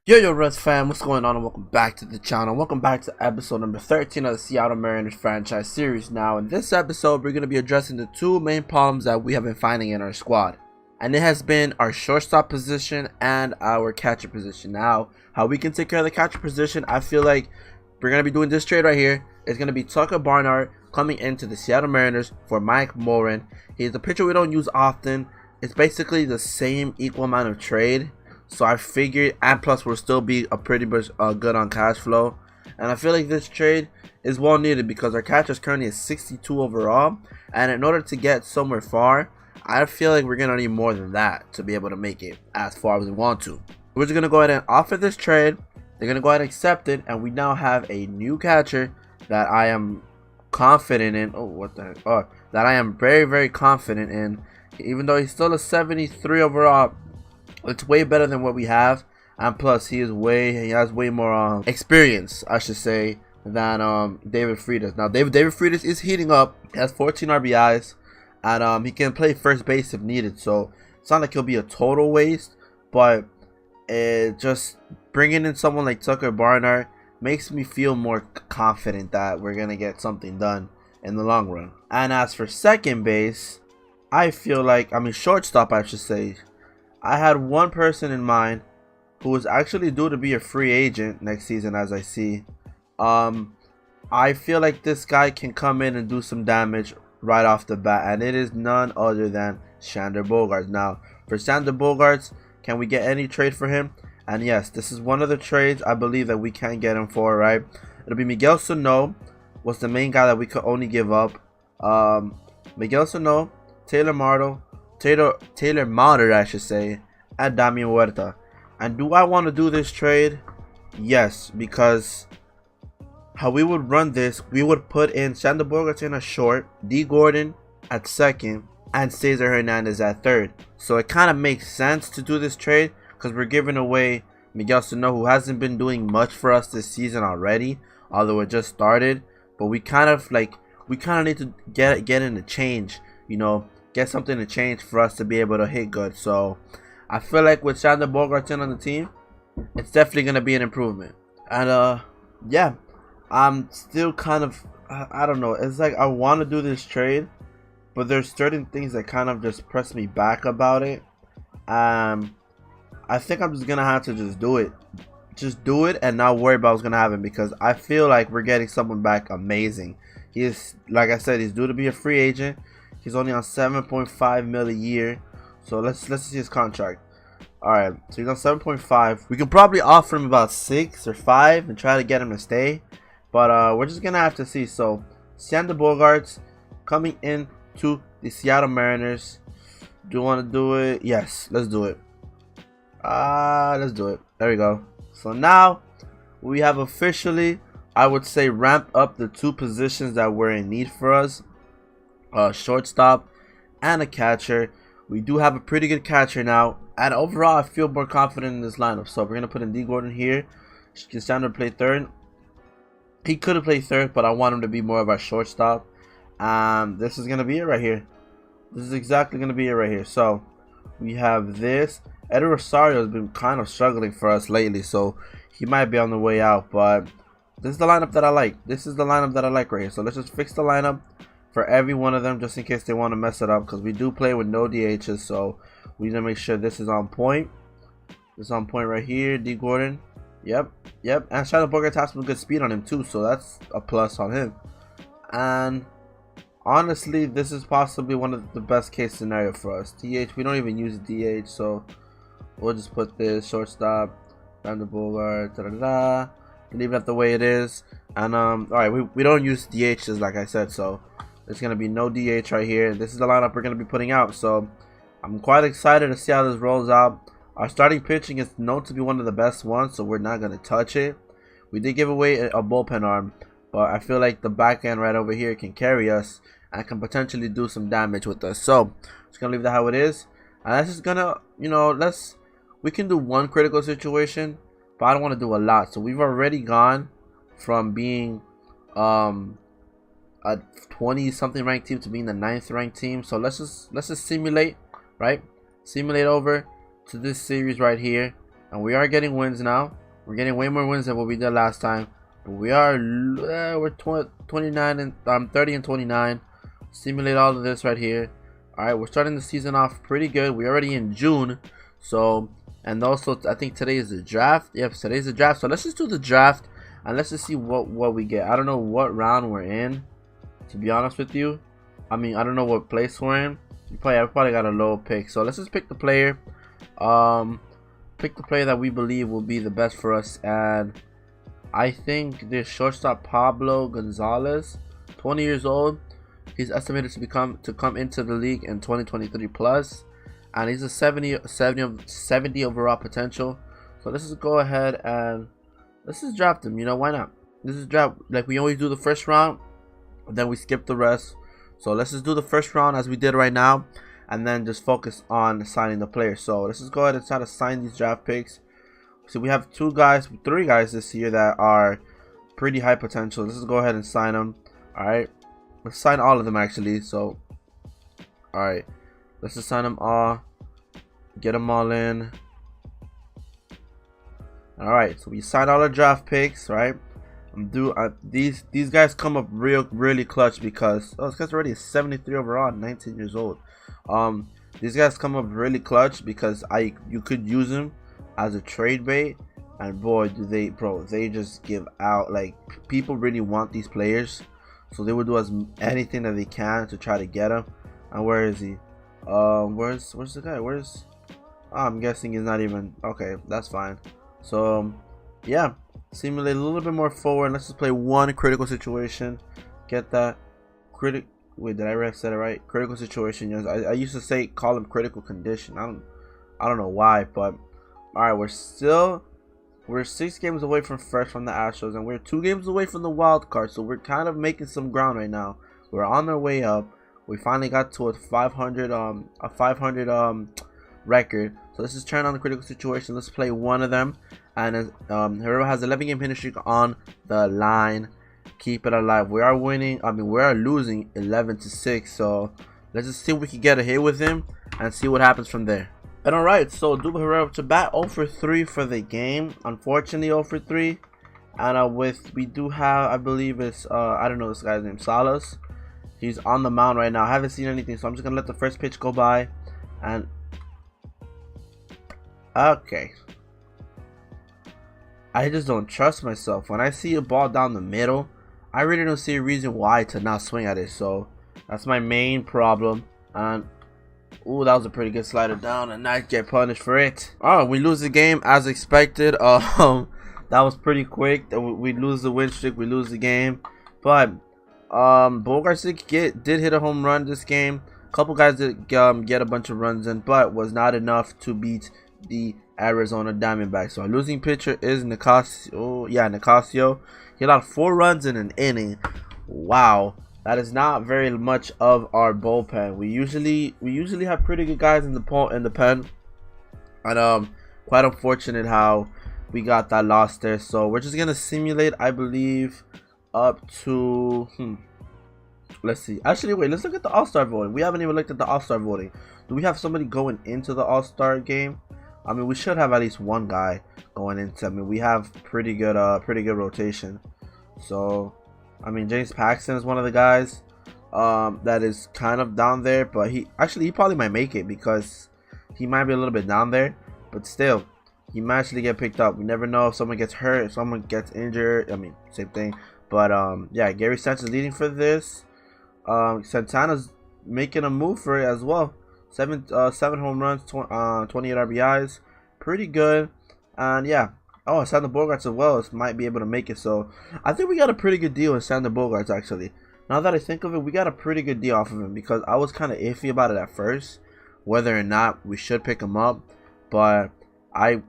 Yo, Reds fam, what's going on and welcome back to the channel. Welcome back to episode number 13 of the Seattle Mariners franchise series. Now, in this episode, we're going to be addressing the two main problems that we have been finding in our squad. And it has been our shortstop position and our catcher position. Now, how we can take care of the catcher position, I feel like we're going to be doing this trade right here. It's going to be Tucker Barnhart coming into the Seattle Mariners for Mike Morin. He's a pitcher we don't use often. It's basically the same equal amount of trade. So I figured, and plus we'll still be a pretty much good on cash flow, and I feel like this trade is well needed because our catcher is currently at 62 overall, and in order to get somewhere far, I feel like we're gonna need more than that to be able to make it as far as we want to. We're just gonna go ahead and offer this trade. They're gonna go ahead and accept it, and we now have a new catcher that I am confident in. Oh, what the heck? Oh, that I am very confident in, even though he's still a 73 overall. It's way better than what we have, and plus he has way more experience, I should say, than David Freitas. Now David Freitas is heating up. He has 14 RBIs, and he can play first base if needed. So it's not like he'll be a total waste, but just bringing in someone like Tucker Barnhart makes me feel more confident that we're gonna get something done in the long run. And as for second base, I feel like, shortstop, I should say, I had one person in mind who was actually due to be a free agent next season, as I see. I feel like this guy can come in and do some damage right off the bat, and it is none other than Xander Bogaerts. Now, for Xander Bogaerts, can we get any trade for him? And yes, this is one of the trades I believe that we can get him for, right? It'll be Miguel Sano was the main guy that we could only give up. Miguel Sano, Taylor Matter, I should say, and Damian Huerta. And do I want to do this trade? Yes, because how we would run this, we would put in Xander Bogaerts in a short, D Gordon at second, and Cesar Hernandez at third. So it kind of makes sense to do this trade because we're giving away Miguel Sano, who hasn't been doing much for us this season already, although it just started. But we kind of need to get in a change, you know, get something to change for us to be able to hit good. So I feel like with Xander Bogaerts in on the team, it's definitely going to be an improvement. And yeah, I'm still kind of, I don't know, it's like I want to do this trade, but there's certain things that kind of just press me back about it. I think I'm just going to have to just do it and not worry about what's going to happen, because I feel like we're getting someone back amazing. He is, like I said, he's due to be a free agent. He's only on 7.5 mil a year. So let's see his contract. Alright, so he's on 7.5. We could probably offer him about 6 or 5 and try to get him to stay. But we're just gonna have to see. So Xander Bogaerts coming in to the Seattle Mariners. Do you want to do it? Yes, let's do it. Let's do it. There we go. So now we have officially, I would say, ramped up the two positions that were in need for us. Shortstop and a catcher. We do have a pretty good catcher now, and overall I feel more confident in this lineup. So we're gonna put in D Gordon here. Xander play third. He could have played third, but I want him to be more of our shortstop. This is gonna be it right here. This is exactly gonna be it right here. So we have this. Eddie Rosario has been kind of struggling for us lately, so he might be on the way out, but this is the lineup that I like. This is the lineup that I like right here. So let's just fix the lineup for every one of them, just in case they want to mess it up, because we do play with no DHs, so we need to make sure this is on point. This is on point right here. D Gordon, yep, and Xander Bogaerts has some good speed on him too, so that's a plus on him. And honestly, this is possibly one of the best case scenario for us. DH, we don't even use DH, so we'll just put this shortstop, Xander Bogaerts, leave it the way it is. And alright, we don't use DHs, like I said, so there's going to be no DH right here. This is the lineup we're going to be putting out. So I'm quite excited to see how this rolls out. Our starting pitching is known to be one of the best ones, so we're not going to touch it. We did give away a bullpen arm, but I feel like the back end right over here can carry us and can potentially do some damage with us. So just going to leave that how it is. And that's just going to, you know, we can do one critical situation, but I don't want to do a lot. So we've already gone from being a 20 something ranked team to being the 9th ranked team. So let's just simulate, right? Simulate over to this series right here, and we are getting wins now. We're getting way more wins than what we did last time. But we are we're 29 and 30 and 29. Simulate all of this right here. All right, we're starting the season off pretty good. We're already in June, so and also I think today is the draft. Yep, today's the draft. So let's just do the draft and let's just see what we get. I don't know what round we're in, to be honest with you. I mean, I don't know what place we're in. We probably got a low pick. So let's just pick the player. Pick the player that we believe will be the best for us, and I think this shortstop Pablo Gonzalez, 20 years old. He's estimated to come into the league in 2023 plus, and he's a 70 overall potential. So let's just go ahead and let's just draft him. You know, why not? This is draft like we always do the first round, then we skip the rest. So let's just do the first round as we did right now, and then just focus on signing the player. So let's just go ahead and try to sign these draft picks. So we have three guys this year that are pretty high potential. Let's just go ahead and sign them. All right, let's sign all of them actually. So all right, let's just sign them all, get them all in. All right, so we signed all our draft picks, right? These guys come up really clutch because this guy's already 73 overall, 19 years old. These guys come up really clutch because you could use them as a trade bait, and boy do they just give out. Like, people really want these players, so they would do anything that they can to try to get him. And where is he? Where's the guy? I'm guessing he's not even okay. That's fine. So yeah, simulate a little bit more forward. Let's just play one critical situation. Get that wait, did I say it right? Critical situation. Yes, I used to call him critical condition. I don't know why, but all right, we're 6 games away from first from the Astros, and we're 2 games away from the wild card. So we're kind of making some ground right now. We're on our way up. We finally got to a 500 record. So let's just turn on the critical situation. Let's play one of them, and whoever has 11 game hitting streak on the line, keep it alive. We are winning. I mean, we are losing 11-6. So let's just see if we can get a hit with him and see what happens from there. And all right, so Duba Herrera to bat 0 for 3 for the game. Unfortunately, 0 for 3. And we do have, I believe it's I don't know this guy's name, Salas. He's on the mound right now. I haven't seen anything, so I'm just gonna let the first pitch go by. And okay, I just don't trust myself. When I see a ball down the middle, I really don't see a reason why to not swing at it. So that's my main problem. And ooh, that was a pretty good slider down and not get punished for it. Oh, we lose the game as expected. That was pretty quick. We lose the win streak, we lose the game. But Bogarts did hit a home run this game. A couple guys did get a bunch of runs in, but was not enough to beat the Arizona Diamondbacks. So our losing pitcher is Nicasio. Oh, yeah, Nicasio. He allowed 4 runs in an inning. Wow, that is not very much of our bullpen. We usually have pretty good guys in the pen, and quite unfortunate how we got that loss there. So we're just gonna simulate, I believe, up to let's see. Actually, wait, let's look at the All-Star voting. We haven't even looked at the All-Star voting. Do we have somebody going into the All-Star game? I mean, we should have at least one guy going into. I mean, we have pretty good rotation. So, I mean, James Paxton is one of the guys that is kind of down there, but he probably might make it because he might be a little bit down there. But still, he might actually get picked up. We never know if someone gets hurt, if someone gets injured. I mean, same thing. But yeah, Gary Sanchez leading for this. Santana's making a move for it as well. 7 home runs, 28 RBIs, pretty good. And yeah, Sander Bogarts as well might be able to make it. So I think we got a pretty good deal with Sander Bogarts. Actually, now that I think of it, we got a pretty good deal off of him because I was kind of iffy about it at first, whether or not we should pick him up. But I'm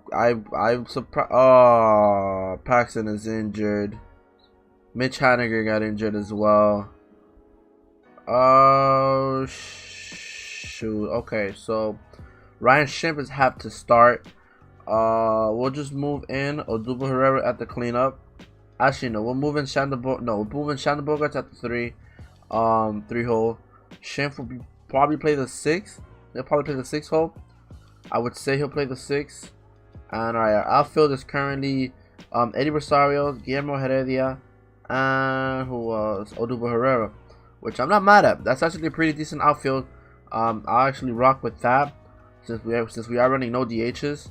surprised. Oh, Paxton is injured. Mitch Haniger got injured as well. Oh shoot. Okay, so Ryan Shimpers have to start. We'll just move in Odubel Herrera at the cleanup. Actually, no, we'll move in Bogarts at the 3 hole. Shimp will probably play the 6th. He'll probably play the 6th hole. I would say he'll play the 6th. And our outfield is currently Eddie Rosario, Guillermo Heredia, and who was Odubel Herrera, which I'm not mad at. That's actually a pretty decent outfield. I'll actually rock with that since we are running no DHs.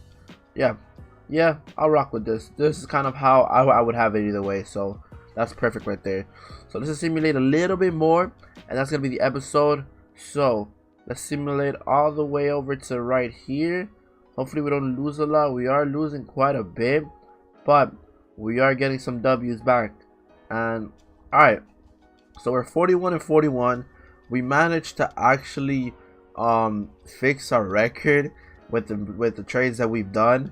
Yeah, I'll rock with this. This is kind of how I would have it either way. So that's perfect right there. So let's simulate a little bit more, and that's gonna be the episode. So let's simulate all the way over to right here. Hopefully we don't lose a lot. We are losing quite a bit, but we are getting some W's back. And alright, so we're 41 and 41. We managed to actually fix our record with the trades that we've done.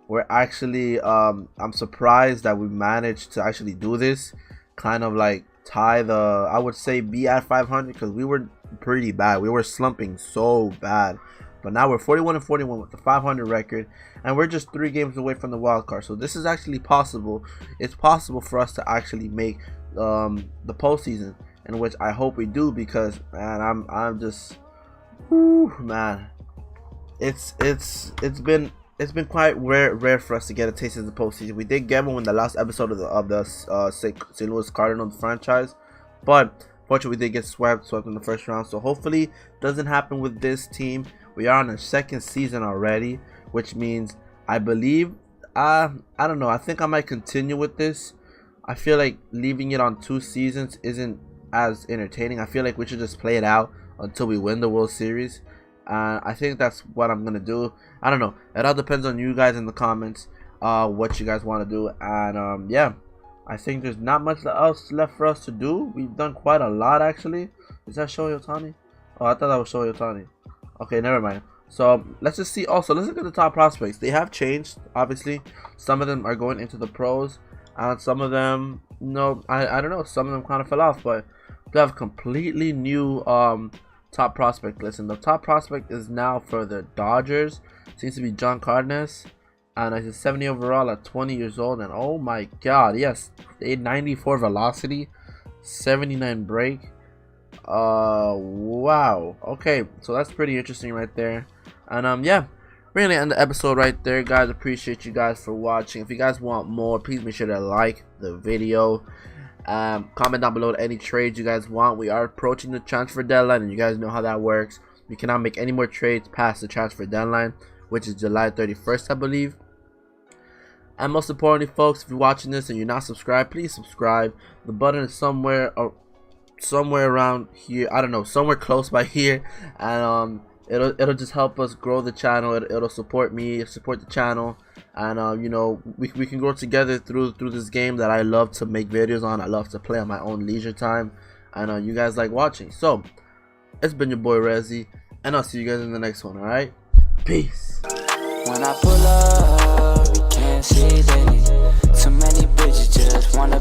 We're actually I'm surprised that we managed to actually do this, kind of like tie the, I would say, be at 500, because we were pretty bad. We were slumping so bad. But now we're 41 and 41 with the 500 record, and we're just 3 games away from the wild card. So this is actually possible. It's possible for us to actually make the postseason, in which I hope we do, because man, I'm just, whew, man, it's been quite rare for us to get a taste of the postseason. We did get one in the last episode of the St. Louis Cardinals franchise, but fortunately we did get swept in the first round. So hopefully it doesn't happen with this team. We are on our 2nd season already, which means I believe I don't know. I think I might continue with this. I feel like leaving it on 2 seasons isn't as entertaining. I feel like we should just play it out until we win the World Series. I think that's what I'm gonna do. I don't know. It all depends on you guys in the comments, what you guys want to do. And yeah, I think there's not much else left for us to do. We've done quite a lot actually. Is that Shohei Ohtani? Oh, I thought that was Shohei Ohtani. Okay, never mind. So let's just see. Also, let's look at the top prospects. They have changed, obviously. Some of them are going into the pros, and some of them, no, I don't know. Some of them kind of fell off, but they have completely new top prospect list. And the top prospect is now for the Dodgers. Seems to be John Cardenas, and he's 70 overall at 20 years old. And oh my God, yes, 94 velocity, 79 break. Wow. Okay, so that's pretty interesting right there. And yeah, we're gonna end the episode right there, guys. Appreciate you guys for watching. If you guys want more, please make sure to like the video. Comment down below any trades you guys want. We are approaching the transfer deadline, and you guys know how that works. We cannot make any more trades past the transfer deadline, which is July 31st, I believe. And most importantly, folks, if you're watching this and you're not subscribed, please subscribe. The button is somewhere around here. I don't know, somewhere close by here. And it'll just help us grow the channel. It'll support me, support the channel, and you know, we can grow together through this game that I love to make videos on. I love to play on my own leisure time, and you guys like watching. So it's been your boy Rezzy, and I'll see you guys in the next one. All right, peace. When I pull up, you can't see it. Too many bitches just wanna